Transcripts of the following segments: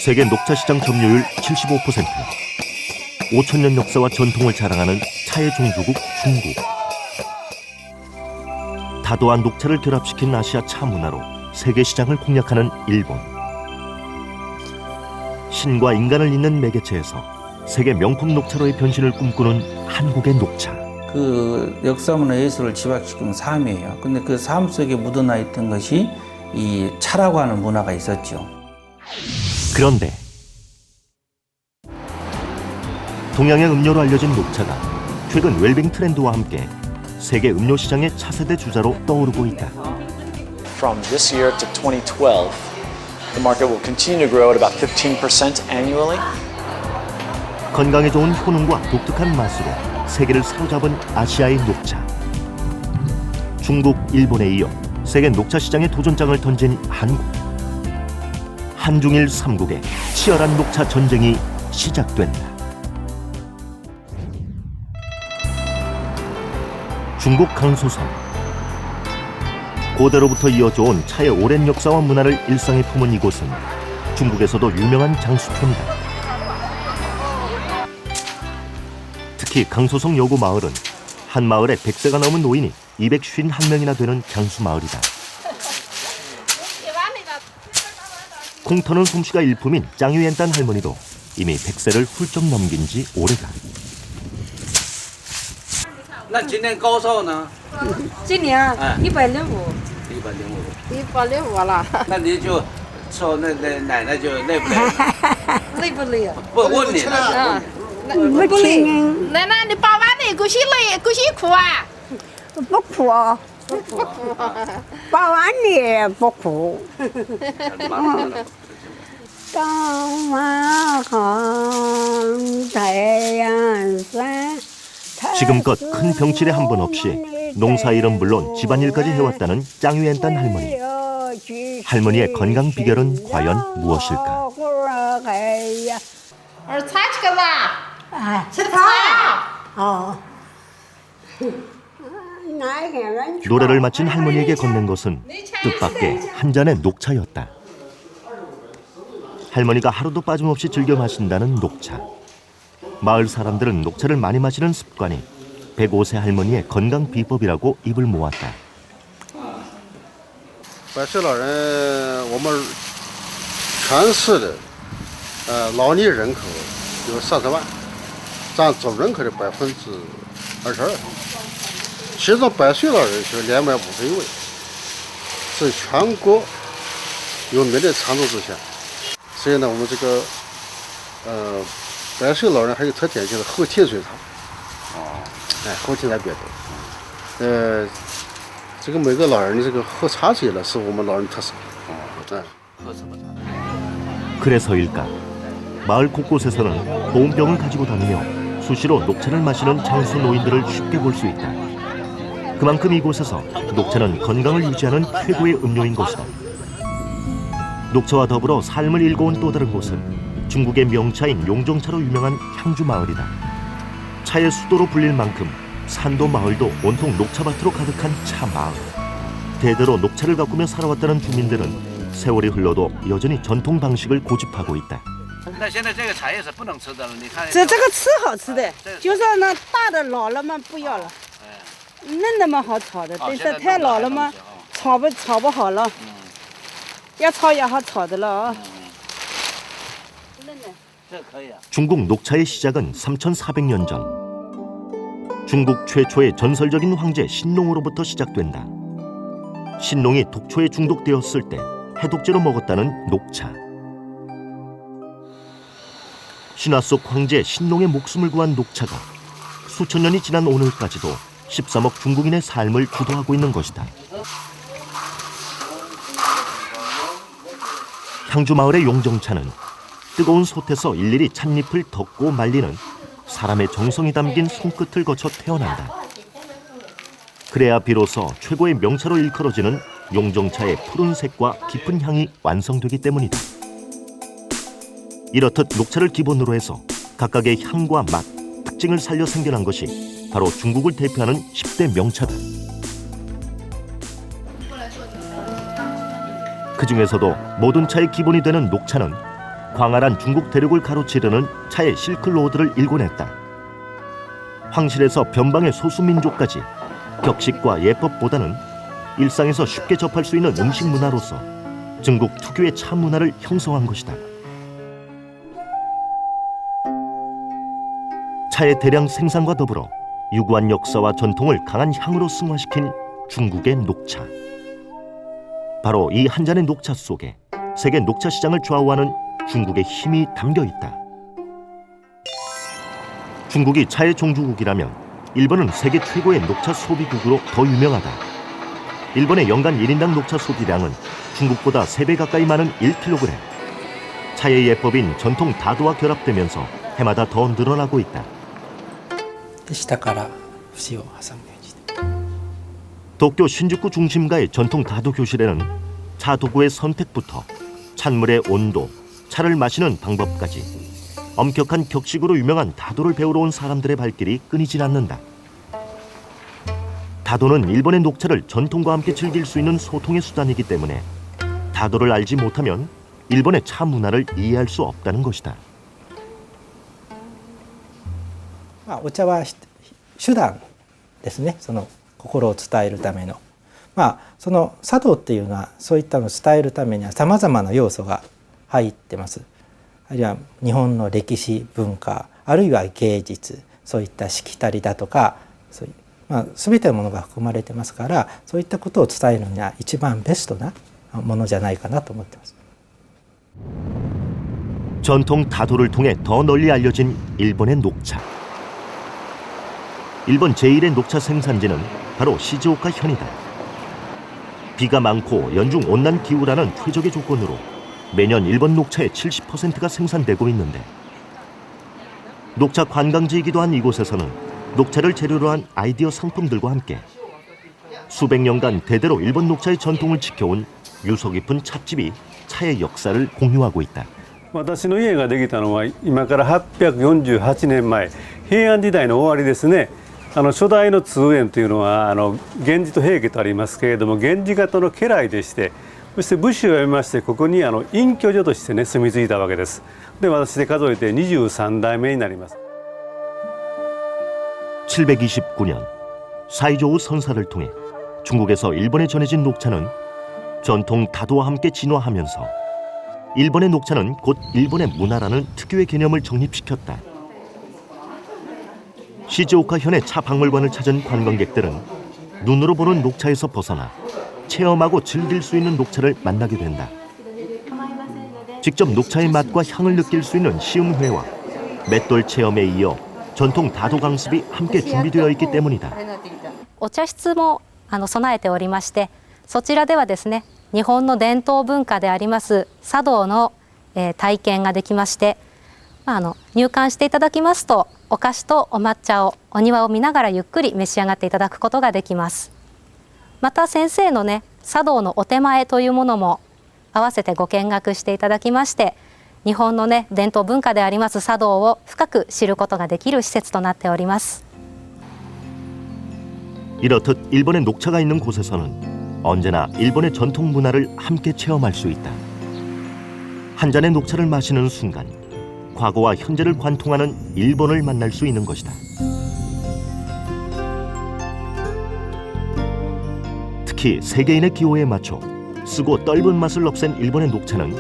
세계 녹차 시장 점유율 75%, 5,000년 역사와 전통을 자랑하는 차의 종주국 중국. 다도한 녹차를 결합시킨 아시아 차 문화로 세계 시장을 공략하는 일본. 신과 인간을 잇는 매개체에서 세계 명품 녹차로의 변신을 꿈꾸는 한국의 녹차. 그 역사문화 예술을 집약시키면 삶이에요. 근데 그 삶 속에 묻어나 있던 것이 이 차라고 하는 문화가 있었죠. 그런데 동양의 음료로 알려진 녹차가 최근 웰빙 트렌드와 함께 세계 음료 시장의 차세대 주자로 떠오르고 있다. From this year to 2012, the market will continue to grow at about 15% annually. 건강에 좋은 효능과 독특한 맛으로 세계를 사로잡은 아시아의 녹차. 중국, 일본에 이어 세계 녹차 시장에 도전장을 던진 한국. 한중일 3국의 치열한 녹차 전쟁이 시작된다. 중국 강소성. 고대로부터 이어져온 차의 오랜 역사와 문화를 일상에 품은 이곳은 중국에서도 유명한 장수촌이다. 특히 강소성 여고 마을은 한 마을에 100세가 넘은 노인이 251명이나 되는 장수 마을이다. 콩 터는 솜씨가 일품인 짱유엔단 할머니도 이미 100세를 훌쩍 넘긴 지 오래다. 那今年高烧呢？今年105， 105了。那你就说那奶奶就累不累？累不累啊？不问你了。不累。奶奶，你拔完那股息累，股息苦啊？不苦，拔完的不苦。当晚红太阳山。 지금껏 큰 병치레 한 번 없이 농사 일은 물론 집안일까지 해왔다는 짱유엔단 할머니. 할머니의 건강 비결은 과연 무엇일까? 儿擦这个啦，吃菜。哦。 노래를 마친 할머니에게 건넨 것은 뜻밖의 한 잔의 녹차였다. 할머니가 하루도 빠짐없이 즐겨 마신다는 녹차. 마을 사람들은 녹차를 많이 마시는 습관이 105세 할머니의 건강 비법이라고 입을 모았다. 100岁老人，我们全市的老年人口有40万，占总人口的22%。其中100岁老人是251位，是全国有名的长寿之乡。所以呢，我们这个100岁老人还有特点就是后天最长，后天来比较多。这个每个老人的这个喝茶节呢，是我们老人特色。그래서일까 마을 곳곳에서는 보온병을 가지고 다니며 수시로 녹차를 마시는 장수 노인들을 쉽게 볼 수 있다. 그만큼 이곳에서 녹차는 건강을 유지하는 최고의 음료인 것이다. 녹차와 더불어 삶을 일궈온 또 다른 곳은 중국의 명차인 용정차로 유명한 향주 마을이다. 차의 수도로 불릴 만큼 산도 마을도 온통 녹차밭으로 가득한 차 마을. 대대로 녹차를 가꾸며 살아왔다는 주민들은 세월이 흘러도 여전히 전통 방식을 고집하고 있다. 这个吃好吃的，就是那大的老了嘛不要了，嫩的嘛好炒的，但是太老了嘛炒不好了，要炒也好炒的了啊。 중국 녹차의 시작은 3,400년 전. 중국 최초의 전설적인 황제 신농으로부터 시작된다. 신농이 독초에 중독되었을 때 해독제로 먹었다는 녹차. 신화 속 황제 신농의 목숨을 구한 녹차가 수천 년이 지난 오늘까지도 13억 중국인의 삶을 주도하고 있는 것이다. 향주 마을의 용정차는 뜨거운 솥에서 일일이 찻잎을 덮고 말리는 사람의 정성이 담긴 손끝을 거쳐 태어난다. 그래야 비로소 최고의 명차로 일컬어지는 용정차의 푸른 색과 깊은 향이 완성되기 때문이다. 이렇듯 녹차를 기본으로 해서 각각의 향과 맛, 특징을 살려 생겨난 것이 바로 중국을 대표하는 10대 명차다. 그 중에서도 모든 차의 기본이 되는 녹차는 광활한 중국 대륙을 가로지르는 차의 실크로드를 일궈냈다. 황실에서 변방의 소수민족까지 격식과 예법보다는 일상에서 쉽게 접할 수 있는 음식 문화로서 중국 특유의 차 문화를 형성한 것이다. 차의 대량 생산과 더불어 유구한 역사와 전통을 강한 향으로 승화시킨 중국의 녹차. 바로 이 한 잔의 녹차 속에 세계 녹차 시장을 좌우하는 중국의 힘이 담겨 있다. 중국이 차의 종주국이라면 일본은 세계 최고의 녹차 소비국으로 더 유명하다. 일본의 연간 1인당 녹차 소비량은 중국보다 3배 가까이 많은 1kg. 차의 예법인 전통 다도와 결합되면서 해마다 더 늘어나고 있다. 下から節を挟むようにして 도쿄 신주쿠 중심가의 전통 다도 교실에는 차 도구의 선택부터 찬물의 온도, 차를 마시는 방법까지 엄격한 격식으로 유명한 다도를 배우러 온 사람들의 발길이 끊이질 않는다. 다도는 일본의 녹차를 전통과 함께 즐길 수 있는 소통의 수단이기 때문에 다도를 알지 못하면 일본의 차 문화를 이해할 수 없다는 것이다. まあ、お茶は手段ですね、その心を伝えるための。まあ、その茶道っていうのはそういったのを伝えるためにはさまざまな要素が入ってます。あるいは日本の歴史文化、あるいは芸術、そういったしきたりだとか、そういう、まあ、全てのものが含まれてますから、そういったことを伝えるには一番ベストなものじゃないかなと思ってます。 전통 다도를 통해 더 널리 알려진 일본의 녹차. 일본 제1의 녹차 생산지는 바로 시즈오카 현이다. 비가 많고 연중 온난 기후라는 최적의 조건으로 매년 일본 녹차의 70%가 생산되고 있는데 녹차 관광지이기도 한 이곳에서는 녹차를 재료로 한 아이디어 상품들과 함께 수백 년간 대대로 일본 녹차의 전통을 지켜온 유서 깊은 찻집이 차의 역사를 공유하고 있다. 私の家ができたのは今から848年前、平安時代の終わりですね。初代の通園というのは源氏と平家とありますけれども、源氏方の家来でして、そして武士を辞めましてここに隠居所としてね住み着いたわけです。で私で数えて23代目になります。 729년 사이조우 선사를 통해 중국에서 일본에 전해진 녹차는 전통 다도와 함께 진화하면서 일본의 녹차는 곧 일본의 문화라는 특유의 개념을 정립시켰다. 시즈오카 현의 차 박물관을 찾은 관광객들은 눈으로 보는 녹차에서 벗어나 체험하고 즐길 수 있는 녹차를 만나게 된다. 직접 녹차의 맛과 향을 느낄 수 있는 시음회와 맷돌 체험에 이어 전통 다도 강습이 함께 준비되어 있기 때문이다. お茶室も備えておりまして、そちらではですね、日本の伝統文化であります茶道の、体験ができまして、入館していただきますとお菓子とお抹茶をお庭を見ながらゆっくり召し上がっていただくことができます。また先生のね茶道のお手前というものも合わせてご見学していただきまして、日本のね伝統文化であります茶道を深く知ることができる施設となっております。 이렇듯 일본의 녹차가 있는 곳에서는 언제나 일본의 전통 문화를 함께 체험할 수 있다. 한 잔의 녹차를 마시는 순간 과거와 현재를 관통하는 일본을 만날 수 있는 것이다. 특히 세계인의 기호에 맞춰 쓰고 떫은 맛을 없앤 일본의 녹차는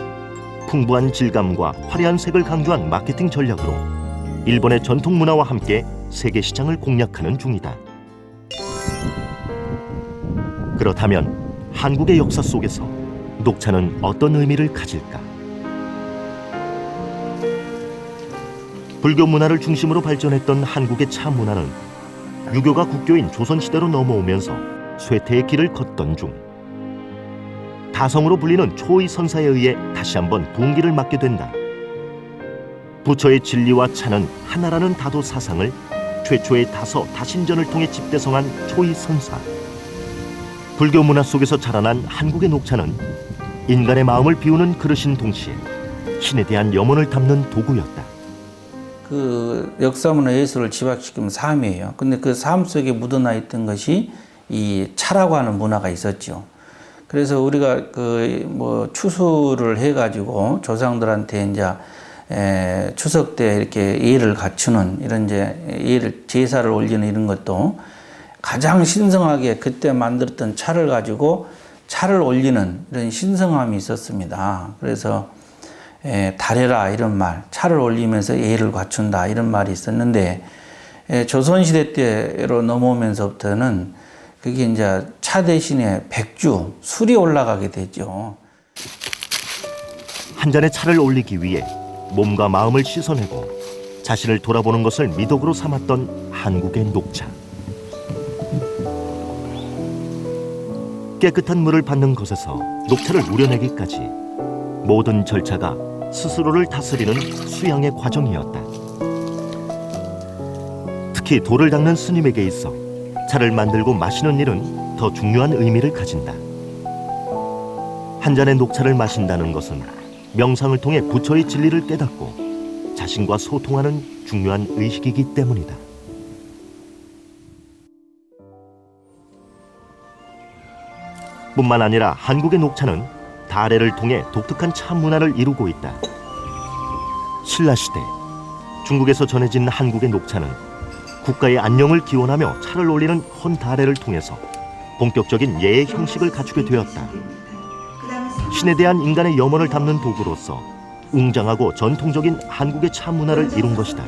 풍부한 질감과 화려한 색을 강조한 마케팅 전략으로 일본의 전통 문화와 함께 세계 시장을 공략하는 중이다. 그렇다면 한국의 역사 속에서 녹차는 어떤 의미를 가질까? 불교 문화를 중심으로 발전했던 한국의 차 문화는 유교가 국교인 조선시대로 넘어오면서 쇠퇴의 길을 걷던 중 다성으로 불리는 초의 선사에 의해 다시 한번 분기를 맞게 된다. 부처의 진리와 차는 하나라는 다도 사상을 최초의 다서 다신전을 통해 집대성한 초의 선사. 불교 문화 속에서 자라난 한국의 녹차는 인간의 마음을 비우는 그릇인 동시에 신에 대한 염원을 담는 도구였다. 그 역사문화 예술을 집약시키면 삶이에요. 근데 그 삶 속에 묻어나 있던 것이 이 차라고 하는 문화가 있었죠. 그래서 우리가 추수를 해가지고 조상들한테 이제 추석 때 이렇게 예를 갖추는 이런 제사를 올리는 이런 것도 가장 신성하게 그때 만들었던 차를 가지고 차를 올리는 이런 신성함이 있었습니다. 그래서 달해라 이런 말, 차를 올리면서 예를 갖춘다 이런 말이 있었는데 조선시대 때로 넘어오면서부터는 그게 이제 차 대신에 백주, 술이 올라가게 되죠. 한 잔의 차를 올리기 위해 몸과 마음을 씻어내고 자신을 돌아보는 것을 미덕으로 삼았던 한국의 녹차. 깨끗한 물을 받는 것에서 녹차를 우려내기까지 모든 절차가 스스로를 다스리는 수양의 과정이었다. 특히 돌을 닦는 스님에게 있어 차를 만들고 마시는 일은 더 중요한 의미를 가진다. 한 잔의 녹차를 마신다는 것은 명상을 통해 부처의 진리를 깨닫고 자신과 소통하는 중요한 의식이기 때문이다. 뿐만 아니라 한국의 녹차는 다래를 통해 독특한 차 문화를 이루고 있다. 신라시대 중국에서 전해진 한국의 녹차는 국가의 안녕을 기원하며 차를 올리는 헌다래를 통해서 본격적인 예의 형식을 갖추게 되었다. 신에 대한 인간의 염원을 담는 도구로서 웅장하고 전통적인 한국의 차 문화를 이룬 것이다.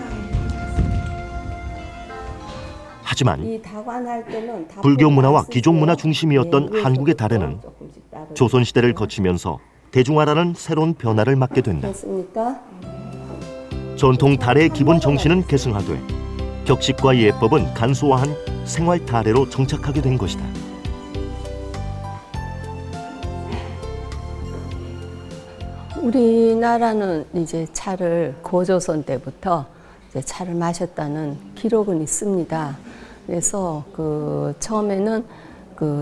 하지만 불교 문화와 기종 문화 중심이었던 한국의 다래는 조선시대를 거치면서 대중화라는 새로운 변화를 맞게 된다. 전통 다래의 기본 정신은 계승화돼 격식과 예법은 간소화한 생활 다래로 정착하게 된 것이다. 우리나라는 이제 차를 고조선 때부터 이제 차를 마셨다는 기록은 있습니다. 그래서 처음에는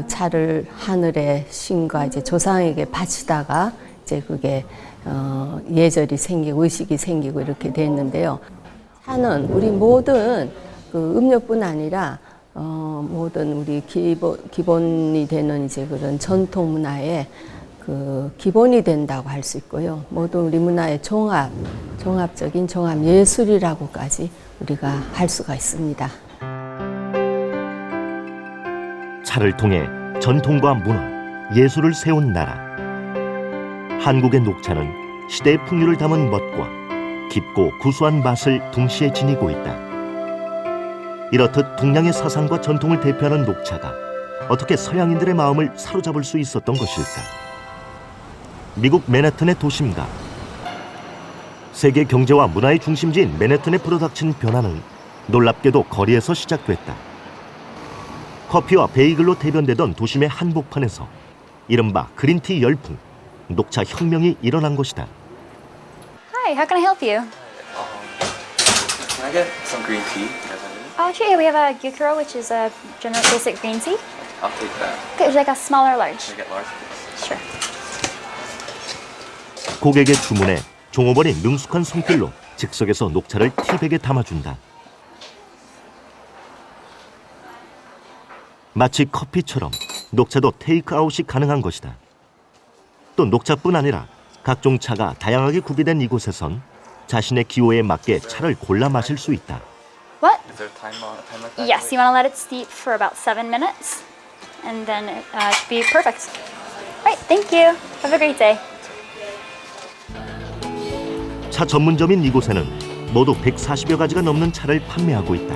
차를 하늘의 신과 이제 조상에게 바치다가 이제 그게 예절이 생기고 의식이 생기고 이렇게 됐는데요. 차는 우리 모든 음료뿐 아니라 모든 우리 기본이 되는 이제 그런 전통 문화의 기본이 된다고 할 수 있고요. 모든 우리 문화의 종합적인 종합 예술이라고까지 우리가 할 수가 있습니다. 차를 통해 전통과 문화, 예술을 세운 나라. 한국의 녹차는 시대의 풍류를 담은 멋과 깊고 구수한 맛을 동시에 지니고 있다. 이렇듯 동양의 사상과 전통을 대표하는 녹차가 어떻게 서양인들의 마음을 사로잡을 수 있었던 것일까? 미국 맨해튼의 도심가. 세계 경제와 문화의 중심지인 맨해튼에 불어닥친 변화는 놀랍게도 거리에서 시작됐다. 커피와 베이글로 대변되던 도심의 한복판에서 이른바 그린티 열풍, 녹차 혁명이 일어난 것이다. Hi, how can I help you? Can I get some green tea? Sure, yeah, we have a Gyukuro, which is a general basic green tea. I'll take that. Okay, would you like a small or large? Can I get large, please? Sure. 고객의 주문에 종업원이 능숙한 손길로 즉석에서 녹차를 티백에 담아준다. 마치 커피처럼 녹차도 테이크아웃이 가능한 것이다. 또 녹차뿐 아니라 각종 차가 다양하게 구비된 이곳에선 자신의 기호에 맞게 차를 골라 마실 수 있다. What? Is there a time like that? Yes, you want to let it steep for about 7 minutes, and then it should be perfect. All right, thank you. Have a great day. 차 전문점인 이곳에는 모두 140여 가지가 넘는 차를 판매하고 있다.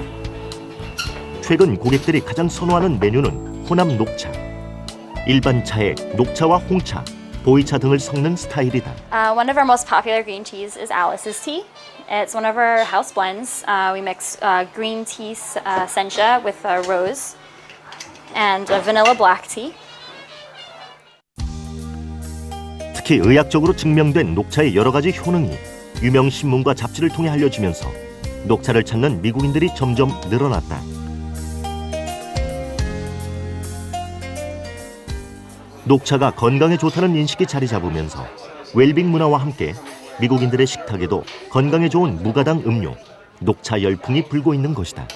최근 고객들이 가장 선호하는 메뉴는 혼합 녹차. 일반 차에 녹차와 홍차, 보이차 등을 섞는 스타일이다. One of our most popular green teas is Alice's tea. It's one of our house blends. We mix green tea sencha with rose and vanilla black tea. 특히 의학적으로 증명된 녹차의 여러 가지 효능이 유명 신문과 잡지를 통해 알려지면서 녹차를 찾는 미국인들이 점점 늘어났다. 녹차가 건강에 좋다는 인식이 자리 잡으면서 웰빙 문화와 함께 미국인들의 식탁에도 건강에 좋은 무가당 음료, 녹차 열풍이 불고 있는 것이다.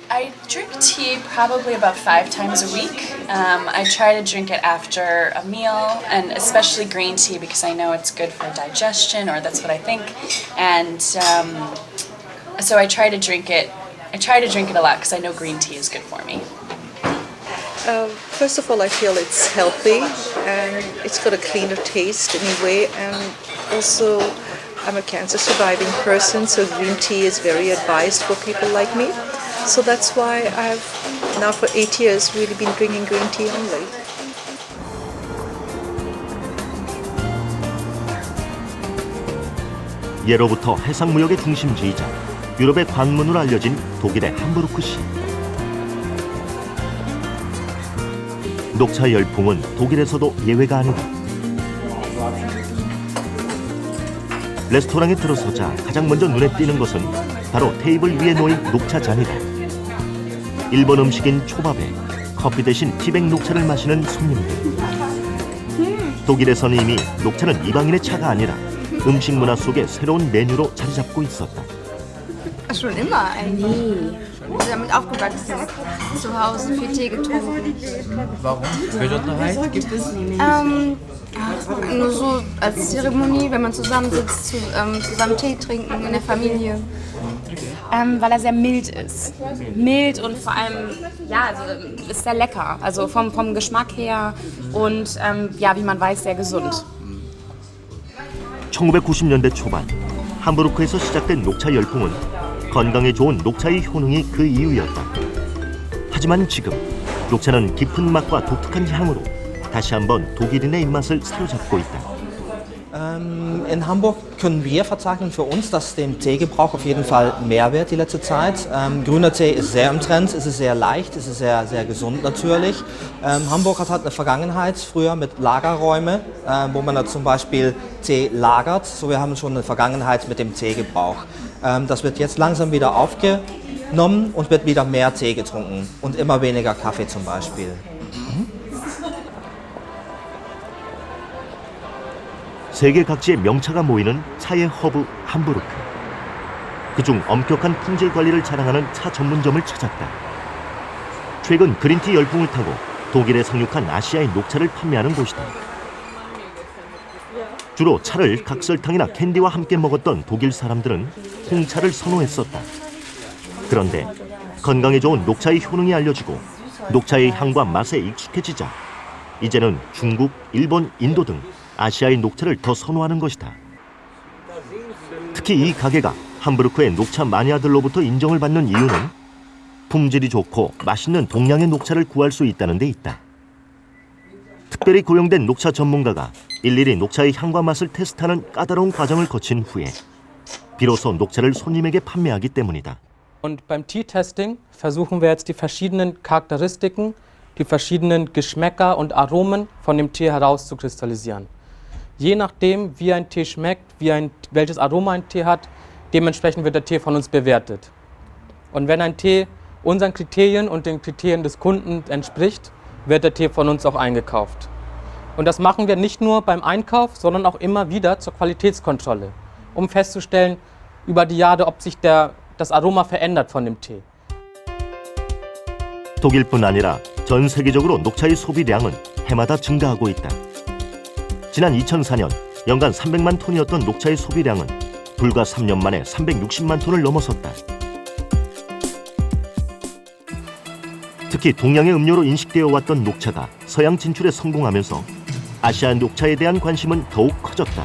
I drink tea probably about 5 times a week. I try to drink it after a meal, and especially green tea because I know it's good for digestion, or that's what I think. And so I try to drink it. I try to drink it a lot because I know green tea is good for me. First of all, I feel it's healthy and it's got a cleaner taste anyway. And also, I'm a cancer surviving person, so green tea is very advised for people like me. So that's why I've now for 8 years really been drinking green tea only. 예로부터 해상무역의 중심지이자 유럽의 관문으로 알려진 독일의 함부르크시. 녹차 열풍은 독일에서도 예외가 아니다. 레스토랑에 들어서자 가장 먼저 눈에 띄는 것은 바로 테이블 위에 놓인 녹차잔이다. 일본 음식인 초밥에 커피 대신 티백 녹차를 마시는 손님들. 독일에서는 이미 녹차는 이방인의 차가 아니라 음식 문화 속의 새로운 메뉴로 자리 잡고 있었다. Schon immer eigentlich. Damit aufgewachsen. Zu Hause viel Tee getrunken. Warum? Besonderheit gibt es? Nur so als Zeremonie, wenn man zusammensitzt, zusammen Tee trinken in der Familie. Weil er sehr mild ist. Mild und vor allem, ja, also ist sehr lecker. Also vom Geschmack her und ja, wie man weiß, sehr gesund. 1990년대 초반 함부르크에서 시작된 녹차 열풍은 건강에 좋은 녹차의 효능이 그 이유였다. 하지만 지금 녹차는 깊은 맛과 독특한 향으로 다시 한번 독일인의 입맛을 사로잡고 있다. In Hamburg können wir verzeichnen für uns, dass dem Teegebrauch auf jeden Fall mehr wird die letzte Zeit. Grüner Tee ist sehr im Trend, es ist sehr leicht, es ist sehr, sehr gesund natürlich. Hamburg hat eine Vergangenheit früher mit Lagerräumen, wo man da zum Beispiel Tee lagert. So, wir haben schon eine Vergangenheit mit dem Teegebrauch. Das wird jetzt langsam wieder aufgenommen und wird wieder mehr Tee getrunken und immer weniger Kaffee zum Beispiel. 세계 각지의 명차가 모이는 차의 허브 함부르크. 그중 엄격한 품질 관리를 자랑하는 차 전문점을 찾았다. 최근 그린티 열풍을 타고 독일에 상륙한 아시아의 녹차를 판매하는 곳이다. 주로 차를 각설탕이나 캔디와 함께 먹었던 독일 사람들은 홍차를 선호했었다. 그런데 건강에 좋은 녹차의 효능이 알려지고 녹차의 향과 맛에 익숙해지자 이제는 중국, 일본, 인도 등 아시아의 녹차를 더 선호하는 것이다. 특히 이 가게가 함부르크의 녹차 마니아들로부터 인정을 받는 이유는 품질이 좋고 맛있는 동양의 녹차를 구할 수 있다는 데 있다. 특별히 고용된 녹차 전문가가 일일이 녹차의 향과 맛을 테스트하는 까다로운 과정을 거친 후에 비로소 녹차를 손님에게 판매하기 때문이다. Und beim Tea-Testing versuchen wir jetzt die verschiedenen Charakteristiken, die verschiedenen Geschmäcker und Aromen von dem Tee herauszukristallisieren. Je nachdem, wie ein Tee schmeckt, welches Aroma ein Tee hat, dementsprechend wird der Tee von uns bewertet. Und wenn ein Tee unseren Kriterien und den Kriterien des Kunden entspricht, wird der Tee von uns auch eingekauft. Und das machen wir nicht nur beim Einkauf, sondern auch immer wieder zur Qualitätskontrolle, um festzustellen über die Jahre, ob sich das Aroma verändert von dem Tee. 독일뿐 아니라 전 세계적으로 녹차의 소비량은 해마다 증가하고 있다. 지난 2004년 연간 300만 톤이었던 녹차의 소비량은 불과 3년 만에 360만 톤을 넘어섰다. 특히 동양의 음료로 인식되어 왔던 녹차가 서양 진출에 성공하면서 아시아 녹차에 대한 관심은 더욱 커졌다.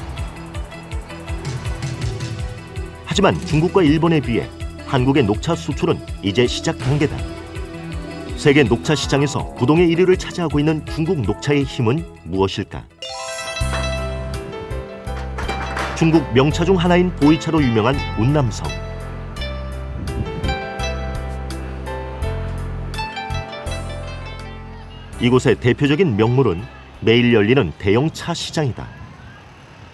하지만 중국과 일본에 비해 한국의 녹차 수출은 이제 시작 단계다. 세계 녹차 시장에서 부동의 1위를 차지하고 있는 중국 녹차의 힘은 무엇일까? 중국 명차 중 하나인 보이차로 유명한 운남성. 이곳의 대표적인 명물은 매일 열리는 대형 차 시장이다.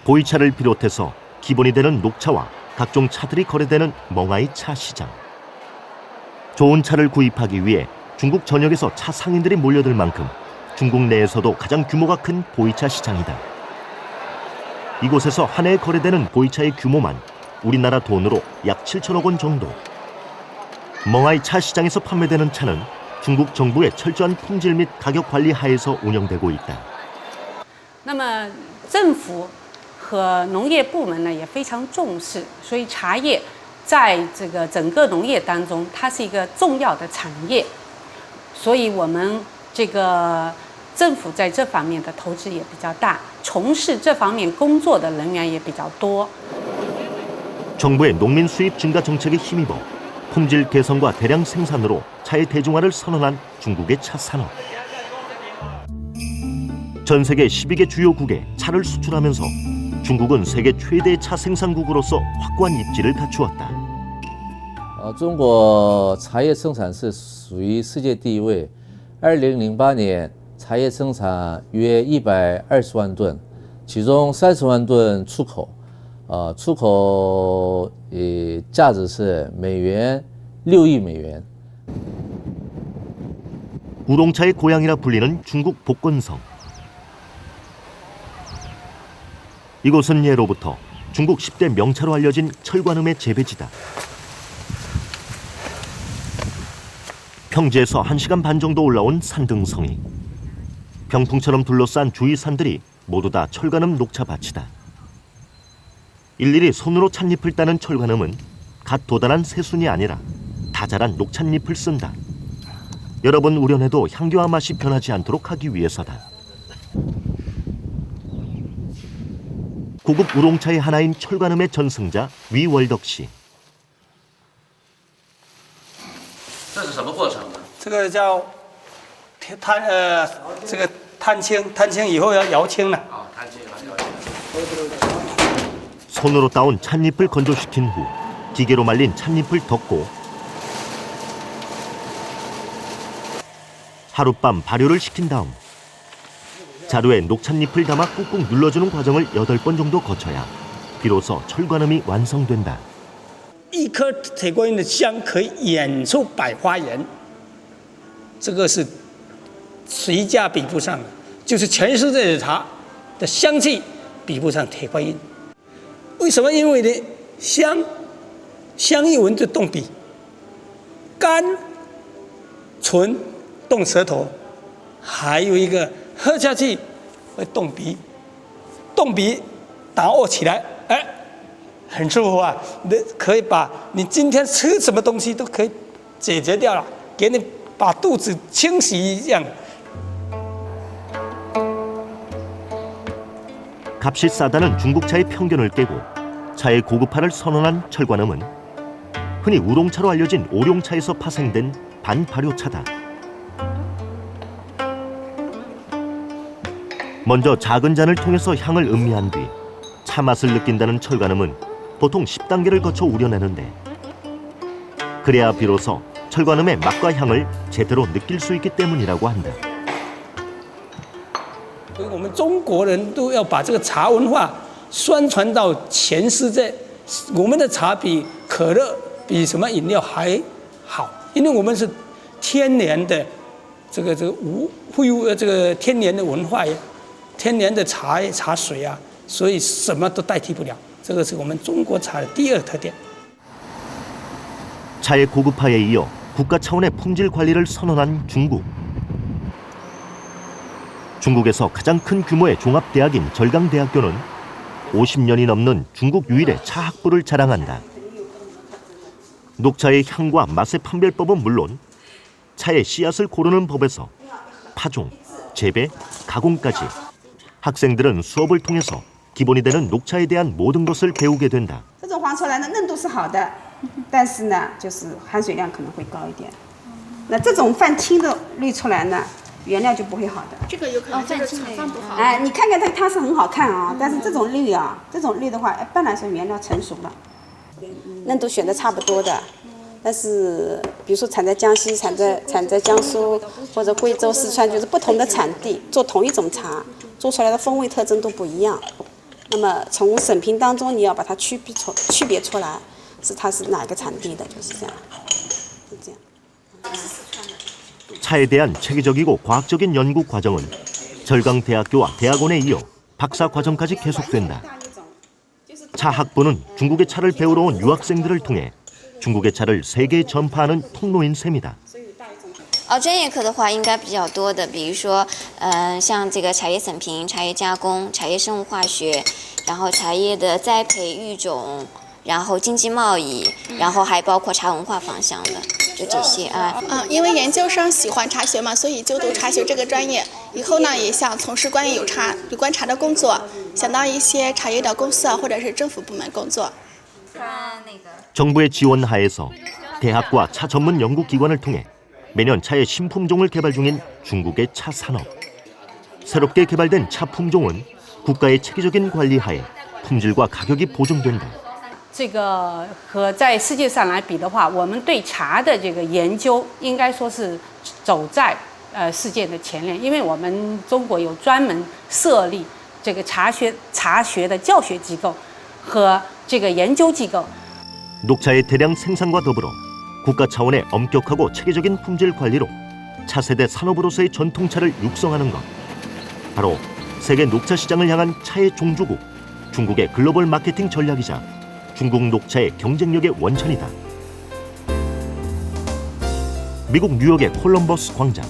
보이차를 비롯해서 기본이 되는 녹차와 각종 차들이 거래되는 멍아이 차 시장. 좋은 차를 구입하기 위해 중국 전역에서 차 상인들이 몰려들 만큼 중국 내에서도 가장 규모가 큰 보이차 시장이다. 이곳에서 한 해에 거래되는 보이차의 규모만 우리나라 돈으로 약 7천억 원 정도. 멍아이 차 시장에서 판매되는 차는 중국 정부의 철저한 품질 및 가격 관리 하에서 운영되고 있다. 那么政府和农业部门呢也非常重视，所以茶叶在这个整个农业当中，它是一个重要的产业，所以我们这个政府在这方面的投资也比较大，从事这方面工作的人员也比较多。 정부의 농민 수입 증가 정책에 힘입어 품질 개선과 대량 생산으로 차의 대중화를 선언한 중국의 차 산업. 전 세계 12개 주요국에 차를 수출하면서 중국은 세계 최대 차 생산국으로서 확고한 입지를 갖추었다. 中国茶叶生产是属于世界第一位。2008年茶叶生产约120万吨，其中30万吨出口，出口价值是6亿美元。 우롱차의 고향이라 불리는 중국 복건성. 이곳은 예로부터 중국 10대 명차로 알려진 철관음의 재배지다. 평지에서 1시간 반 정도 올라온 산등성이. 병풍처럼 둘러싼 주위 산들이 모두 다 철관음 녹차밭이다. 일일이 손으로 찻잎을 따는 철관음은 갓 도단한 새순이 아니라 다 자란 녹찻잎을 쓴다. 여러 번 우려내도 향기와 맛이 변하지 않도록 하기 위해서다. 고급 우롱차의 하나인 철관음의 전승자 위월덕 씨. 这是什么过程呢？这个叫这个摊青，摊青以后要摇青了。啊，摊青摇青。 손으로 따온 찻잎을 건조시킨 후 기계로 말린 찻잎을 덮고 하룻밤 발효를 시킨 다음 자루에 녹찻잎을 담아 꾹꾹 눌러주는 과정을 8번 정도 거쳐야 비로소 철관음이 완성된다. 一颗铁观音的香可以演出百花园，这个是谁家比不上的？就是全世界的茶的香气比不上铁观音。为什么？因为呢，香一闻就动鼻，甘醇动舌头，还有一个喝下去会动鼻，动鼻打卧起来，哎。 很舒服啊！你可以把你今天吃什么东西都可以解决掉了，给你把肚子清洗一样。 값이 싸다는 중국차의 편견을 깨고 차의 고급화를 선언한 철관음은 흔히 우롱차로 알려진 오룡차에서 파생된 반발효차다. 먼저 작은 잔을 통해서 향을 음미한 뒤 차 맛을 느낀다는 철관음은 보통 10단계를 거쳐 우려내는데 그래야 비로소 철관음의 맛과 향을 제대로 느낄 수 있기 때문이라고 한다. 所以我们中国人都要把这个茶文化宣传到全世界。我们的茶比可乐、比什么饮料还好，因为我们是天然的这个天然的文化呀，天然的茶水啊，所以什么都代替不了。 这个是我们中国茶的第二特点。 차의 고급화에 이어 국가 차원의 품질 관리를 선언한 중국. 중국에서 가장 큰 규모의 종합대학인 절강대학교는 50년이 넘는 중국 유일의 차 학부를 자랑한다. 녹차의 향과 맛의 판별법은 물론 차의 씨앗을 고르는 법에서 파종, 재배, 가공까지 학생들은 수업을 통해서 기본이 되는 녹차에 대한 모든 것을 배우게 된다. 这种黄出来的嫩度是好的，但是呢，就是含水量可能会高一点。那这种泛青的滤出来呢，原料就不会好的。这个有可能这个炒饭不好。哎，你看看它是很好看啊，但是这种滤啊，这种滤的话，一般来说原料成熟了，嫩度选的差不多的。但是比如说产在江西、产在江苏或者贵州、四川，就是不同的产地做同一种茶，做出来的风味特征都不一样。 那么从审评当中，你要把它区别出来，它是哪个产地的，就是这样，是这样。 차에 대한 체계적이고 과학적인 연구 과정은 절강대학교와 대학원에 이어 박사 과정까지 계속된다. 차 학부는 중국의 차를 배우러 온 유학생들을 통해 중국의 차를 세계에 전파하는 통로인 셈이다. 专业课的话应该比较多的，比如说，像这个茶叶审评、茶叶加工、茶叶生物化学，然后茶叶的栽培育种，然后经济贸易，然后还包括茶文化方向的，就这些啊。因为研究生喜欢茶学嘛，所以就读茶学这个专业。以后呢，也想從事關於有關茶的工作，想到一些茶葉的公司啊，或者是政府部門工作。 정부의 지원 하에서 대학과 차 전문 연구기관을 통해 매년 차의 신품종을 개발 중인 중국의 차 산업. 새롭게 개발된 차 품종은 국가의 체계적인 관리 하에 품질과 가격이 보증된다. 这个和在世界上来比的话，我们对茶的这个研究应该说是走在世界的前列，因为我们中国有专门设立这个茶学的教学机构和这个研究机构。 녹차의 대량 생산과 더불어 국가 차원의 엄격하고 체계적인 품질 관리로 차세대 산업으로서의 전통차를 육성하는 것. 바로 세계 녹차 시장을 향한 차의 종주국, 중국의 글로벌 마케팅 전략이자 중국 녹차의 경쟁력의 원천이다. 미국 뉴욕의 콜럼버스 광장.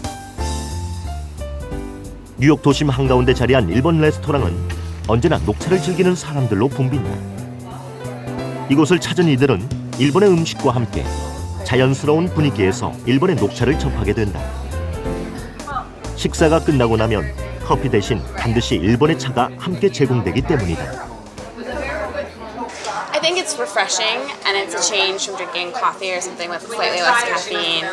뉴욕 도심 한가운데 자리한 일본 레스토랑은 언제나 녹차를 즐기는 사람들로 붐빈다. 이곳을 찾은 이들은 일본의 음식과 함께 자연스러운 분위기에서 일본의 녹차를 접하게 된다. 식사가 끝나고 나면 커피 대신 반드시 일본의 차가 함께 제공되기 때문이다. I think it's refreshing and it's a change from drinking coffee or something with slightly less caffeine.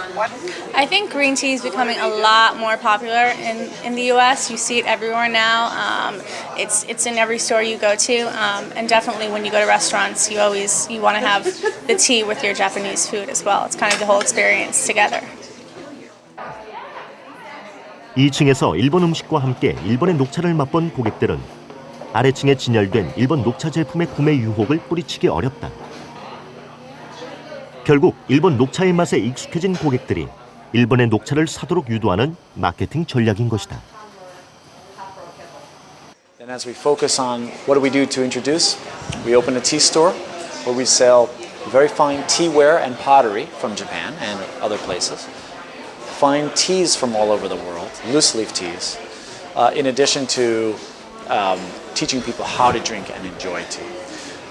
I think green tea is becoming a lot more popular in the U.S. You see it everywhere now. It's in every store you go to, and definitely when you go to restaurants, you want to have the tea with your Japanese food as well. It's kind of the whole experience together. 2층에서 일본 음식과 함께 일본의 녹차를 맛본 고객들은 아래층에 진열된 일본 녹차 제품의 구매 유혹을 뿌리치기 어렵다. 결국 일본 녹차의 맛에 익숙해진 고객들이 일본의 녹차를 사도록 유도하는 마케팅 전략인 것이다. And as we focus on what do we do to introduce, we open a tea store where we sell very fine teaware and pottery from Japan and other places, fine teas from all over the world, loose leaf teas, in addition to teaching people how to drink and enjoy tea.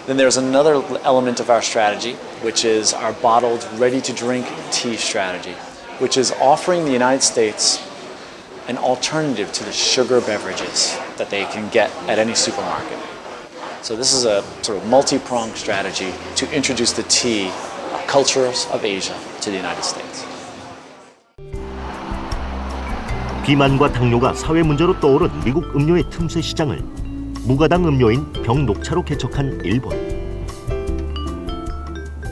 Then there's another element of our strategy, which is our bottled, ready-to-drink tea strategy, which is offering the United States an alternative to the sugar beverages that they can get at any supermarket. So this is a sort of multi-pronged strategy to introduce the tea cultures of Asia to the United States. 비만과 당뇨가 사회 문제로 떠오른 미국 음료의 틈새 시장을 무가당 음료인 병녹차로 개척한 일본.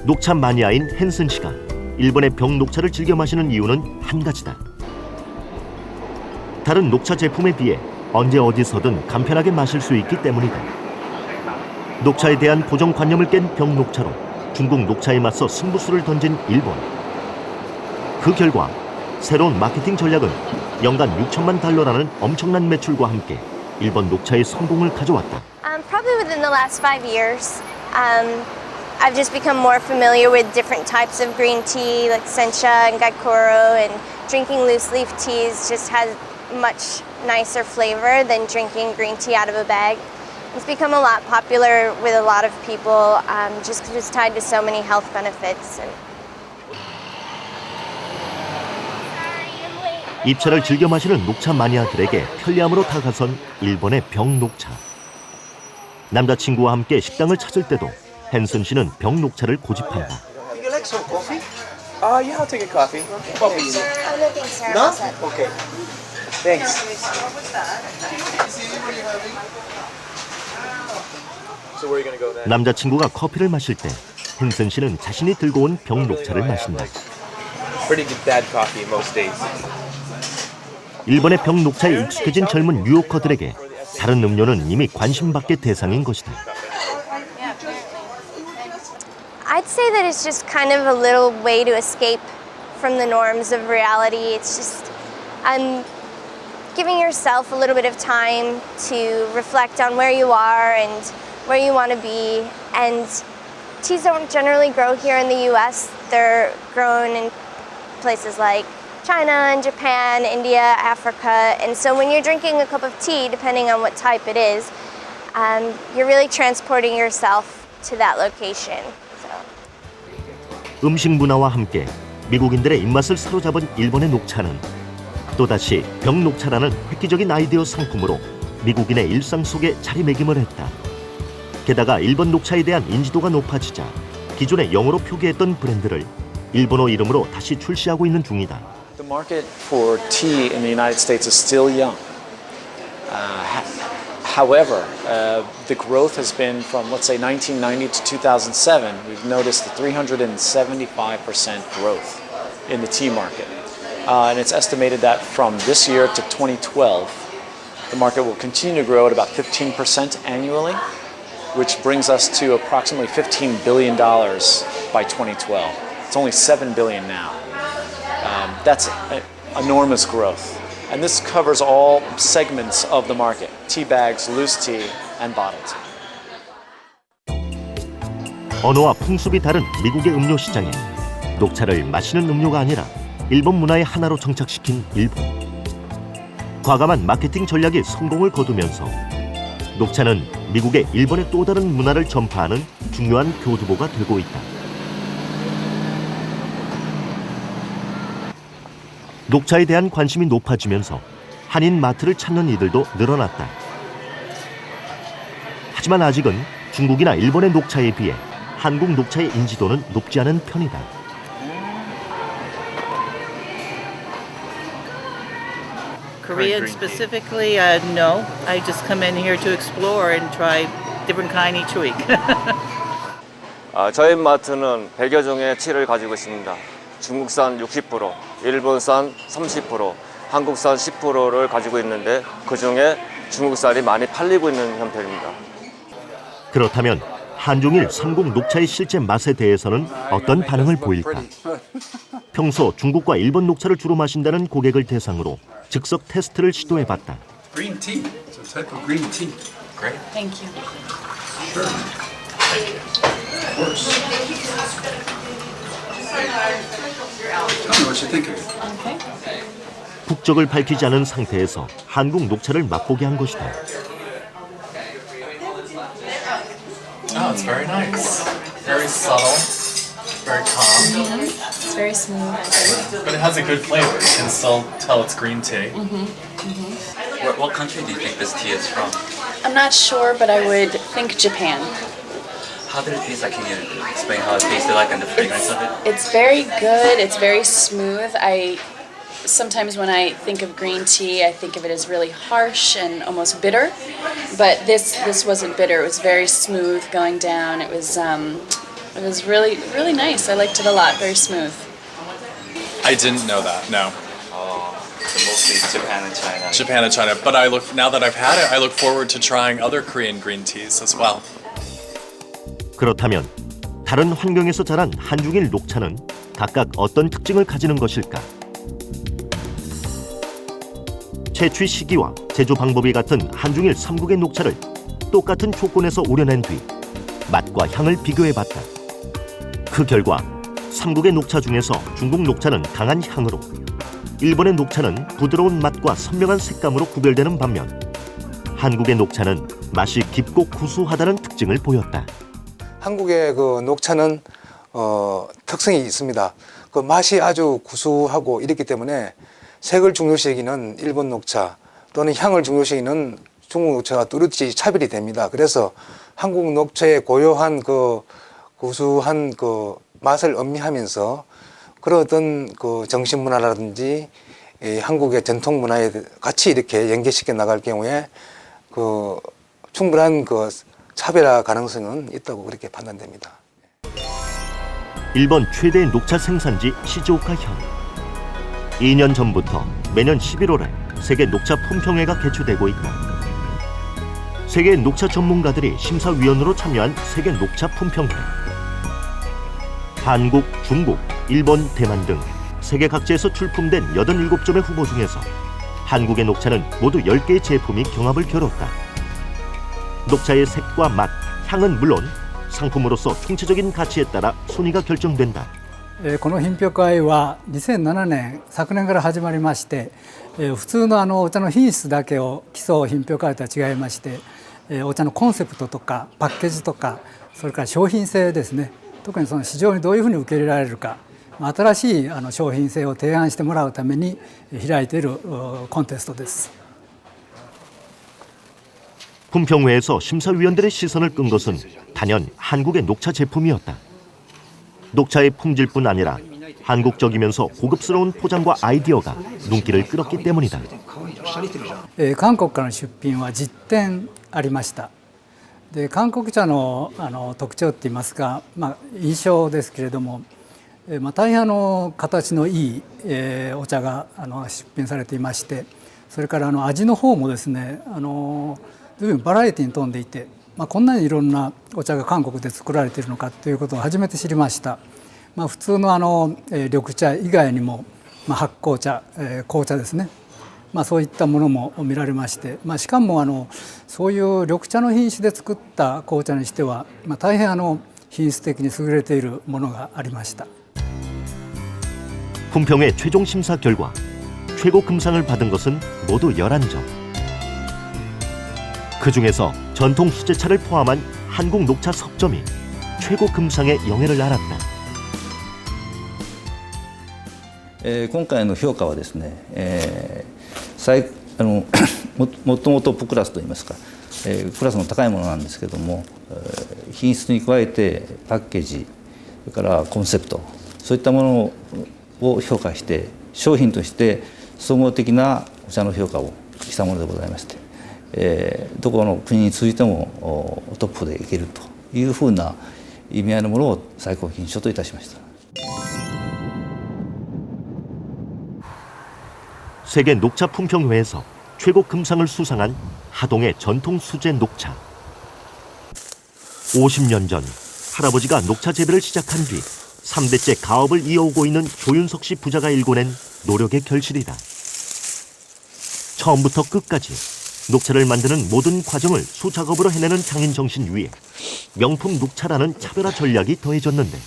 녹차 마니아인 헨슨 씨가 일본의 병녹차를 즐겨 마시는 이유는 한 가지다. 다른 녹차 제품에 비해 언제 어디서든 간편하게 마실 수 있기 때문이다. 녹차에 대한 고정관념을 깬 병녹차로 중국 녹차에 맞서 승부수를 던진 일본. 그 결과 새로운 마케팅 전략은 연간 6천만 달러라는 엄청난 매출과 함께 일본 녹차의 성공을 가져왔다. Probably within the last 5 years, I've just become more familiar with different types of green tea, like sencha and gaikoro, and drinking loose leaf teas just has much nicer flavor than drinking green tea out of a bag. It's become a lot popular with a lot of people, just because it's tied to so many health benefits. 입차를 즐겨 마시는 녹차 마니아들에게 편리함으로 다가선 일본의 병녹차. 남자친구와 함께 식당을 찾을 때도 헨슨 씨는 병녹차를 고집한다. You like some coffee? Yeah, I'll take a coffee. Coffee. Oh, no thanks, sir. No? Okay. Thanks. So where are you gonna go then? 남자친구가 커피를 마실 때 헨슨 씨는 자신이 들고 온 병녹차를 마신다. Pretty bad coffee most days. 일본의 병녹차에 익숙해진 젊은 뉴요커들에게 다른 음료는 이미 관심받게 대상인 것이다. I'd say that it's just kind of a little way to escape from the norms of reality. It's just giving yourself a little bit of time to reflect on where you are and where you want to be. And teas don't generally grow here in the U.S. They're grown in places like China and Japan, India, Africa. And so when you're drinking a cup of tea, depending on what type it is, you're really transporting yourself to that location. 음식 문화와 함께 미국인들의 입맛을 사로잡은 일본의 녹차는 또다시 병녹차라는 획기적인 아이디어 상품으로 미국인의 일상 속에 자리매김을 했다. 게다가 일본 녹차에 대한 인지도가 높아지자 기존에 영어로 표기했던 브랜드를 일본어 이름으로 다시 출시하고 있는 중이다. The market for tea in the United States is still young. However, the growth has been from, let's say, 1990 to 2007. We've noticed a 375% growth in the tea market. And it's estimated that from this year to 2012, the market will continue to grow at about 15% annually, which brings us to approximately $15 billion by 2012. It's only $7 billion now. That's enormous growth. And this covers all segments of the market: tea bags, loose tea, and bottled tea. 언어와 풍습이 다른 미국의 음료 시장에 녹차를 마시는 음료가 아니라 일본 문화의 하나로 정착시킨 일본. 과감한 마케팅 전략이 성공을 거두면서 녹차는 미국의 일본의 또 다른 문화를 전파하는 중요한 교두보가 되고 있다. 녹차에 대한 관심이 높아지면서 한인 마트를 찾는 이들도 늘어났다. 하지만 아직은 중국이나 일본의 녹차에 비해 한국 녹차의 인지도는 높지 않은 편이다. Korean specifically, no. I just come in here to explore and try different kind each week. 저희 마트는 100여 종의 티를 가지고 있습니다. 중국산 60%, 일본산 30%, 한국산 10%를 가지고 있는데 그중에 중국산이 많이 팔리고 있는 형태입니다. 그렇다면 한중일 삼국 녹차의 실제 맛에 대해서는 어떤 반응을 보일까? 평소 중국과 일본 녹차를 주로 마신다는 고객을 대상으로 즉석 테스트를 시도해봤다. Green tea. It's a type of green tea. Great. Thank you. Sure. Thank you. Of course. Tell me what you think of it. Okay. 국적을 밝히지 않은 상태에서 한국 녹차를 맛보게 한 것이다. Oh, it's very nice. Very subtle, very calm. It's very smooth. But it has a good flavor. You can still tell it's green tea. What country do you think this tea is from? I'm not sure, but I would think Japan. How did it taste like? Can you explain how it tasted like and the fragrance of it? It's very good. It's very smooth. Sometimes when I think of green tea, I think of it as really harsh and almost bitter. But this wasn't bitter. It was very smooth going down. It was really, really nice. I liked it a lot. Very smooth. I didn't know that. No. So mostly Japan and China. Japan and China. But now that I've had it, I look forward to trying other Korean green teas as well. 그렇다면 다른 환경에서 자란 한중일 녹차는 각각 어떤 특징을 가지는 것일까? 채취 시기와 제조 방법이 같은 한중일 3국의 녹차를 똑같은 조건에서 우려낸 뒤 맛과 향을 비교해봤다. 그 결과 3국의 녹차 중에서 중국 녹차는 강한 향으로, 일본의 녹차는 부드러운 맛과 선명한 색감으로 구별되는 반면 한국의 녹차는 맛이 깊고 구수하다는 특징을 보였다. 한국의 그 녹차는 특성이 있습니다. 그 맛이 아주 구수하고 이렇기 때문에 색을 중요시하기는 일본 녹차 또는 향을 중요시하기는 중국 녹차가 뚜렷이 차별이 됩니다. 그래서 한국 녹차의 고유한 그 구수한 그 맛을 음미하면서 그런 어떤 그 정신 문화라든지 한국의 전통 문화에 같이 이렇게 연계시켜 나갈 경우에 그 충분한 그 차별화 가능성은 있다고 그렇게 판단됩니다. 일본 최대의 녹차 생산지 시즈오카현. 2년 전부터 매년 11월에 세계 녹차 품평회가 개최되고 있다. 세계 녹차 전문가들이 심사위원으로 참여한 세계 녹차 품평회. 한국, 중국, 일본, 대만 등 세계 각지에서 출품된 87점의 후보 중에서 한국의 녹차는 모두 10개의 제품이 경합을 겨뤘다. 녹차의 색과 맛, 향은 물론 상품으로서 총체적인 가치에 따라 순위가 결정된다. この品評会は2007年昨年から始まりまして、普通のお茶の品質だけを競う品評会とは違いまして、お茶のコンセプトとかパッケージとか、それから商品性ですね、特にその市場にどういうふうに受け入れられるか、新しい商品性を提案してもらうために開いているコンテストです。 품평회에서 심사위원들의 시선을 끈 것은 단연 한국의 녹차 제품이었다. 녹차의 품질뿐 아니라 한국적이면서 고급스러운 포장과 아이디어가 눈길을 끌었기 때문이다. 韓国からの出品は10点ありました。で韓国茶の特徴っていいますか、印象ですけれども、大変形のいいお茶が出品されていまして、それから味の方もですね、随分バラエティに富んでいて、こんなにいろんなお茶が韓国で作られているのかということを初めて知りました。普通の緑茶以外にも、発酵茶、紅茶ですね、そういったものも見られまして、しかもそういう緑茶の品種で作った紅茶にしては、大変品質的に優れているものがありました。 품평회 최종 심사 결과 최고 금상을 받은 것은 모두 11점. 그 중에서 전통 수제차를 포함한 한국 녹차 석점이 최고 금상의 영예를 알았다. 今回の評価はですね、もともとトップクラスといいますか、クラスの高いものなんですけども、品質に加えてパッケージ、それからコンセプト、そういったものを評価して商品として総合的なお茶の評価をしたものでございまして、どこの国についてもトップでいけるというふうな意味合いのものを最高金賞といたしました。 세계 녹차 품평회에서 최고 금상을 수상한 하동의 전통 수제 녹차. 50년 전 할아버지가 녹차 재배를 시작한 뒤 3대째 가업을 이어오고 있는 조윤석 씨 부자가 일궈낸 노력의 결실이다. 처음부터 끝까지 녹차를 만드는 모든 과정을 수작업으로 해내는 장인 정신 위에 명품 녹차라는 차별화 전략이 더해졌는데.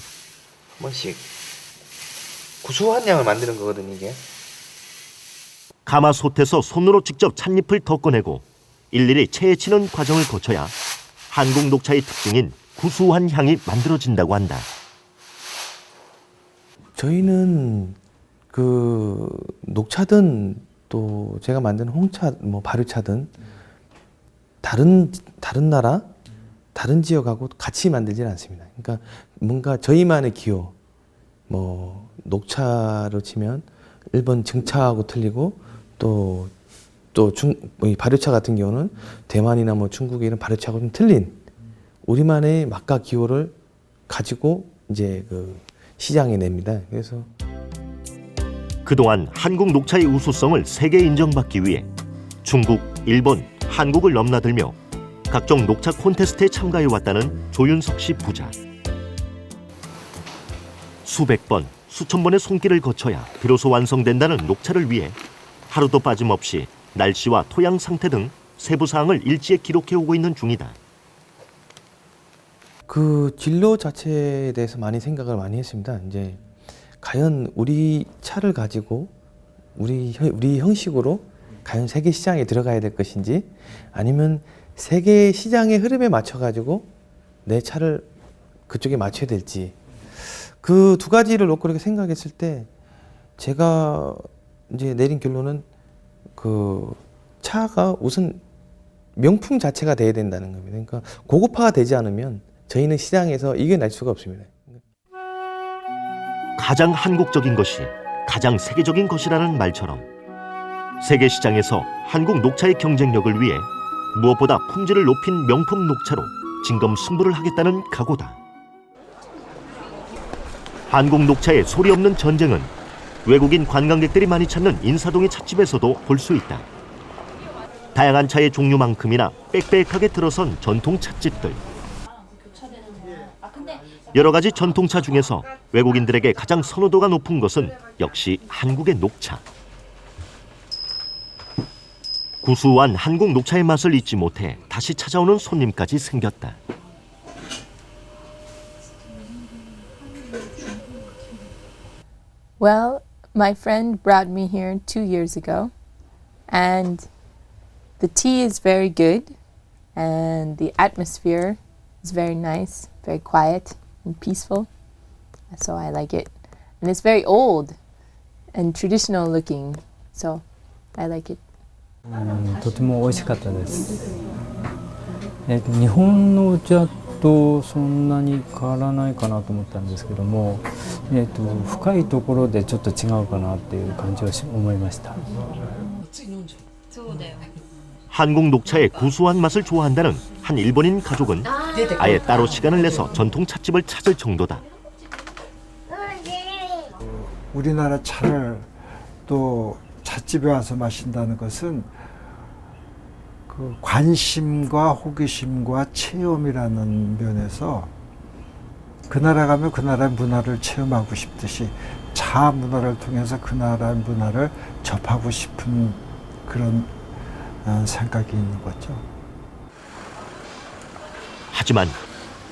번씩 구수한 향을 만드는 거거든 이게. 가마솥에서 손으로 직접 찻잎을 덮어내고 일일이 체에 치는 과정을 거쳐야 한국 녹차의 특징인 구수한 향이 만들어진다고 한다. 저희는 그 녹차든 또 제가 만든 홍차, 발효차든 다른 나라, 다른 지역하고 같이 만들지는 않습니다. 그러니까 뭔가 저희만의 기호, 녹차로 치면 일본 증차하고 틀리고 또 발효차 같은 경우는 대만이나 중국의 이런 발효차하고 좀 틀린 우리만의 맛과 기호를 가지고 이제 그 시장에 냅니다. 그래서 그동안 한국 녹차의 우수성을 세계에 인정받기 위해 중국, 일본, 한국을 넘나들며 각종 녹차 콘테스트에 참가해왔다는 조윤석 씨 부자. 수백 번, 수천 번의 손길을 거쳐야 비로소 완성된다는 녹차를 위해 하루도 빠짐없이 날씨와 토양 상태 등 세부 사항을 일지에 기록해오고 있는 중이다. 그 진로 자체에 대해서 많이 생각을 많이 했습니다. 이제 과연 우리 차를 가지고 우리 형식으로 과연 세계 시장에 들어가야 될 것인지 아니면 세계 시장의 흐름에 맞춰 가지고 내 차를 그쪽에 맞춰야 될지 그 두 가지를 놓고 이렇게 생각했을 때 제가 이제 내린 결론은 그 차가 우선 명품 자체가 돼야 된다는 겁니다. 그러니까 고급화가 되지 않으면 저희는 시장에서 이겨낼 수가 없습니다. 가장 한국적인 것이 가장 세계적인 것이라는 말처럼 세계 시장에서 한국 녹차의 경쟁력을 위해 무엇보다 품질을 높인 명품 녹차로 진검승부를 하겠다는 각오다. 한국 녹차의 소리 없는 전쟁은 외국인 관광객들이 많이 찾는 인사동의 찻집에서도 볼 수 있다. 다양한 차의 종류만큼이나 빽빽하게 들어선 전통 찻집들. 여러 가지 전통차 중에서 외국인들에게 가장 선호도가 높은 것은 역시 한국의 녹차. 구수한 한국 녹차의 맛을 잊지 못해 다시 찾아오는 손님까지 생겼다. Well, my friend brought me here 2 years ago, and the tea is very good, and the atmosphere is very nice, very quiet and peaceful, so I like it. And it's very old and traditional looking, so I like it. とても美味しかったです。日本のお茶とそんなに変わらないかなと思ったんですけども、深いところでちょっと違うかなっていう感じは思いました。 한국 녹차의 구수한 맛을 좋아한다는 한 일본인 가족은 아예 따로 시간을 내서 전통 찻집을 찾을 정도다. 우리나라 차를 또 찻집에 와서 마신다는 것은 그 관심과 호기심과 체험이라는 면에서 그 나라 가면 그 나라의 문화를 체험하고 싶듯이 차 문화를 통해서 그 나라의 문화를 접하고 싶은 그런 생각이 있는 거죠. 하지만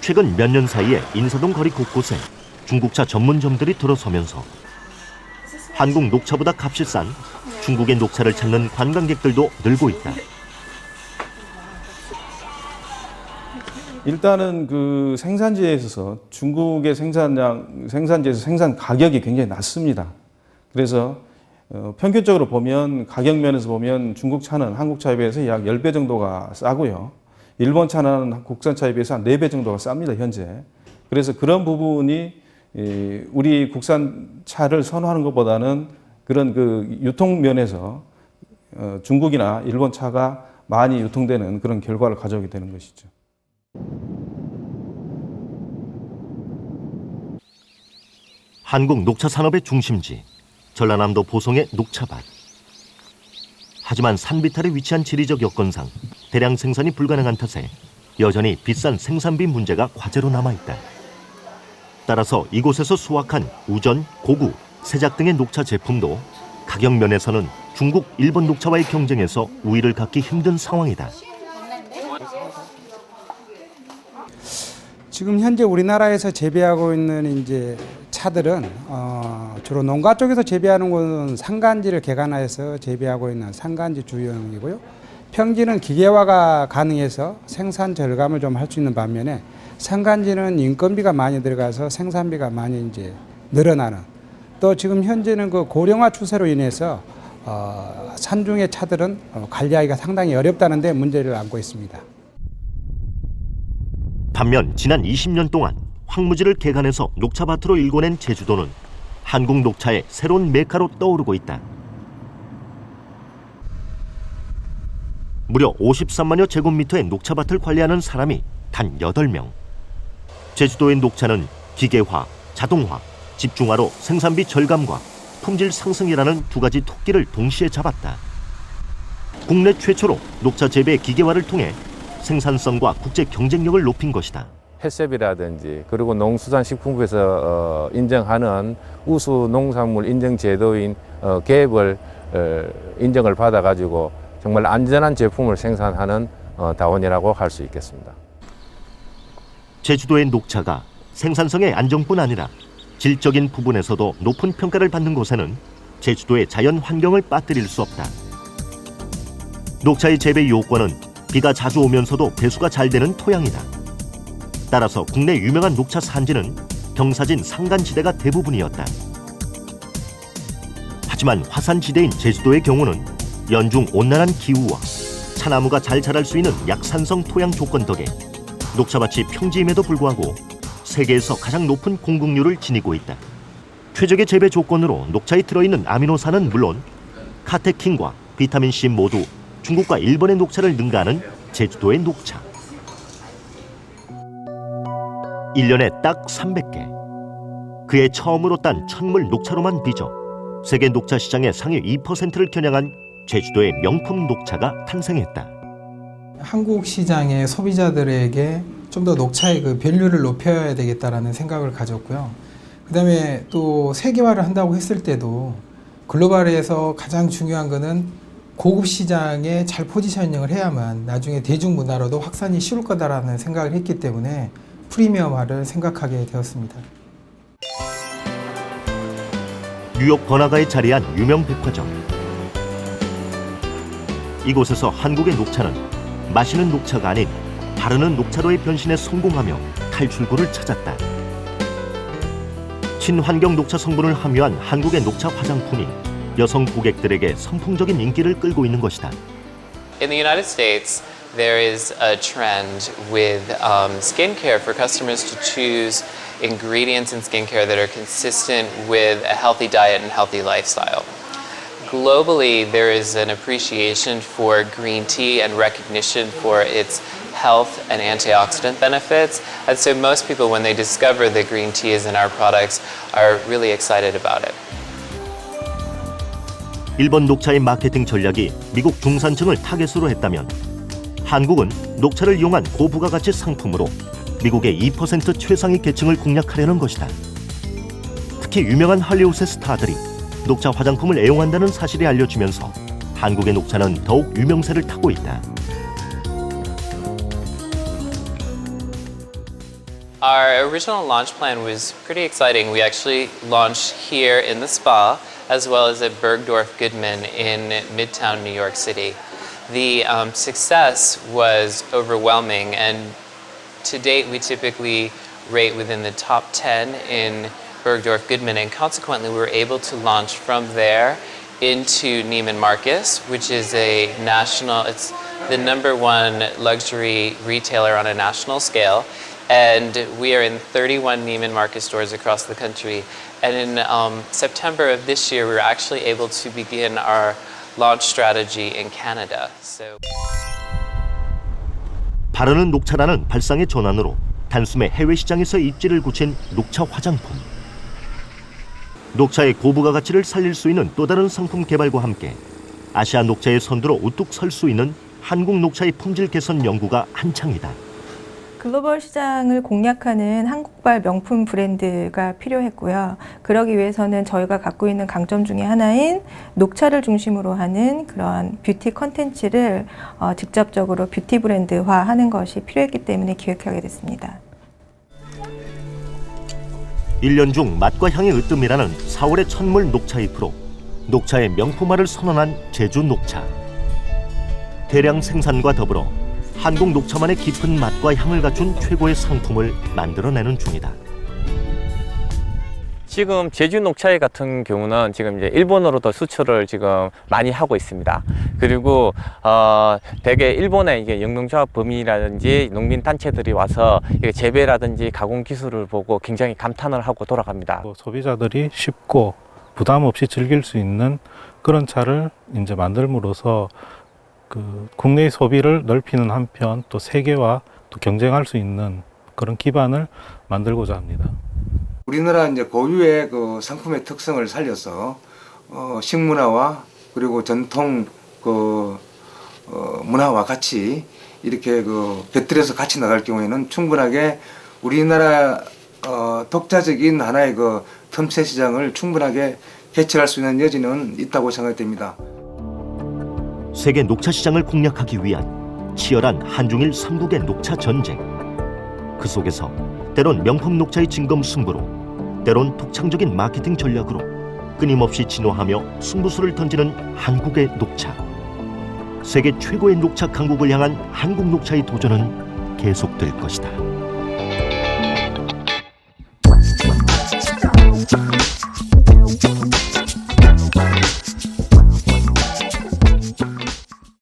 최근 몇 년 사이에 인사동 거리 곳곳에 중국차 전문점들이 들어서면서 한국 녹차보다 값이 싼 중국의 녹차를 찾는 관광객들도 늘고 있다. 일단은 그 생산지에 있어서 중국의 생산지에서 생산 가격이 굉장히 낮습니다. 그래서 평균적으로 보면 가격 면에서 보면 중국 차는 한국 차에 비해서 약 10배 정도가 싸고요. 일본 차는 국산 차에 비해서 한 4배 정도가 쌉니다, 현재. 그래서 그런 부분이 우리 국산 차를 선호하는 것보다는 그런 그 유통 면에서 중국이나 일본 차가 많이 유통되는 그런 결과를 가져오게 되는 것이죠. 한국 녹차 산업의 중심지, 전라남도 보성의 녹차밭. 하지만 산비탈에 위치한 지리적 여건상 대량 생산이 불가능한 탓에 여전히 비싼 생산비 문제가 과제로 남아있다. 따라서 이곳에서 수확한 우전, 고구, 세작 등의 녹차 제품도 가격 면에서는 중국, 일본 녹차와의 경쟁에서 우위를 갖기 힘든 상황이다. 지금 현재 우리나라에서 재배하고 있는 이제 차들은 주로 농가 쪽에서 재배하는 것은 상간지를 개간하여서 재배하고 있는 상간지 주형이고요. 평지는 기계화가 가능해서 생산 절감을 좀 할 수 있는 반면에 상간지는 인건비가 많이 들어가서 생산비가 많이 이제 늘어나는. 또 지금 현재는 그 고령화 추세로 인해서 산중의 차들은 관리하기가 상당히 어렵다는 데 문제를 안고 있습니다. 반면 지난 20년 동안 황무지를 개간해서 녹차밭으로 일궈낸 제주도는 한국 녹차의 새로운 메카로 떠오르고 있다. 무려 53만여 제곱미터의 녹차밭을 관리하는 사람이 단 8명. 제주도의 녹차는 기계화, 자동화, 집중화로 생산비 절감과 품질 상승이라는 두 가지 토끼를 동시에 잡았다. 국내 최초로 녹차 재배 기계화를 통해 생산성과 국제 경쟁력을 높인 것이다. 햇셉이라든지 그리고 농수산식품부에서 인정하는 우수 농산물 인증 제도인 갭을 인정을 받아가지고 정말 안전한 제품을 생산하는 다원이라고 할 수 있겠습니다. 제주도의 녹차가 생산성의 안정뿐 아니라 질적인 부분에서도 높은 평가를 받는 곳에는 제주도의 자연 환경을 빠뜨릴 수 없다. 녹차의 재배 요건은 비가 자주 오면서도 배수가 잘 되는 토양이다. 따라서 국내 유명한 녹차 산지는 경사진 산간지대가 대부분이었다. 하지만 화산지대인 제주도의 경우는 연중 온난한 기후와 차나무가 잘 자랄 수 있는 약산성 토양 조건 덕에 녹차밭이 평지임에도 불구하고 세계에서 가장 높은 공급률을 지니고 있다. 최적의 재배 조건으로 녹차에 들어있는 아미노산은 물론 카테킨과 비타민C 모두 중국과 일본의 녹차를 능가하는 제주도의 녹차. 1년에 딱 300개. 그해 처음으로 딴 천물 녹차로만 빚어 세계 녹차 시장의 상위 2%를 겨냥한 제주도의 명품 녹차가 탄생했다. 한국 시장의 소비자들에게 좀 더 녹차의 그 밸류를 높여야 되겠다라는 생각을 가졌고요. 그다음에 또 세계화를 한다고 했을 때도 글로벌에서 가장 중요한 거는 고급 시장에 잘 포지셔닝을 해야만 나중에 대중문화로도 확산이 쉬울 거다라는 생각을 했기 때문에 프리미엄화를 생각하게 되었습니다. 뉴욕 번화가에 자리한 유명 백화점. 이곳에서 한국의 녹차는 마시는 녹차가 아닌 바르는 녹차로의 변신에 성공하며 탈출구를 찾았다. 친환경 녹차 성분을 함유한 한국의 녹차 화장품이 여성 고객들에게 선풍적인 인기를 끌고 있는 것이다. In the United States, there is a trend with skincare for customers to choose ingredients in skincare that are consistent with a healthy diet and healthy lifestyle. Globally, there is an appreciation for green tea and recognition for its health and antioxidant benefits. And so most people, when they discover that green tea is in our products, are really excited about it. 일본 녹차의 마케팅 전략이 미국 중산층을 타겟으로 했다면 한국은 녹차를 이용한 고부가가치 상품으로 미국의 2% 최상위 계층을 공략하려는 것이다. 특히 유명한 할리우드의 스타들이 녹차 화장품을 애용한다는 사실이 알려지면서 한국의 녹차는 더욱 유명세를 타고 있다. Our original launch plan was pretty exciting. We actually launched here in the spa as well as at Bergdorf Goodman in Midtown New York City. The success was overwhelming, and to date we typically rate within the top 10 in Bergdorf Goodman, and consequently we were able to launch from there into Neiman Marcus, which is a national, it's the #1 luxury retailer on a national scale. And we are in 31 Neiman Marcus stores across the country. And in September of this year, we were actually able to begin our launch strategy in Canada. So. 바르는 녹차라는 발상의 전환으로 단숨에 해외 시장에서 입지를 굳힌 녹차 화장품. 녹차의 고부가 가치를 살릴 수 있는 또 다른 상품 개발과 함께 아시아 녹차의 선두로 우뚝 설 수 있는 한국 녹차의 품질 개선 연구가 한창이다. 글로벌 시장을 공략하는 한국발 명품 브랜드가 필요했고요. 그러기 위해서는 저희가 갖고 있는 강점 중에 하나인 녹차를 중심으로 하는 그러한 뷰티 컨텐츠를 직접적으로 뷰티 브랜드화하는 것이 필요했기 때문에 기획하게 됐습니다. 1년 중 맛과 향이 으뜸이라는 4월의 첫물 녹차잎으로 녹차의 명품화를 선언한 제주 녹차. 대량 생산과 더불어 한국 녹차만의 깊은 맛과 향을 갖춘 최고의 상품을 만들어내는 중이다. 지금 제주 녹차 같은 경우는 지금 이제 일본으로도 수출을 지금 많이 하고 있습니다. 그리고 대개 일본의 이게 영농조합 범위라든지 농민 단체들이 와서 재배라든지 가공 기술을 보고 굉장히 감탄을 하고 돌아갑니다. 소비자들이 쉽고 부담 없이 즐길 수 있는 그런 차를 이제 만들므로써 국내의 소비를 넓히는 한편 또 세계와 또 경쟁할 수 있는 그런 기반을 만들고자 합니다. 우리나라 이제 고유의 그 상품의 특성을 살려서 식문화와 그리고 전통 문화와 같이 이렇게 곁들여서 같이 나갈 경우에는 충분하게 우리나라 독자적인 하나의 틈새 시장을 충분하게 개척할 수 있는 여지는 있다고 생각됩니다. 세계 녹차 시장을 공략하기 위한 치열한 한중일 삼국의 녹차 전쟁. 그 속에서 때론 명품 녹차의 진검승부로, 때론 독창적인 마케팅 전략으로 끊임없이 진화하며 승부수를 던지는 한국의 녹차. 세계 최고의 녹차 강국을 향한 한국 녹차의 도전은 계속될 것이다.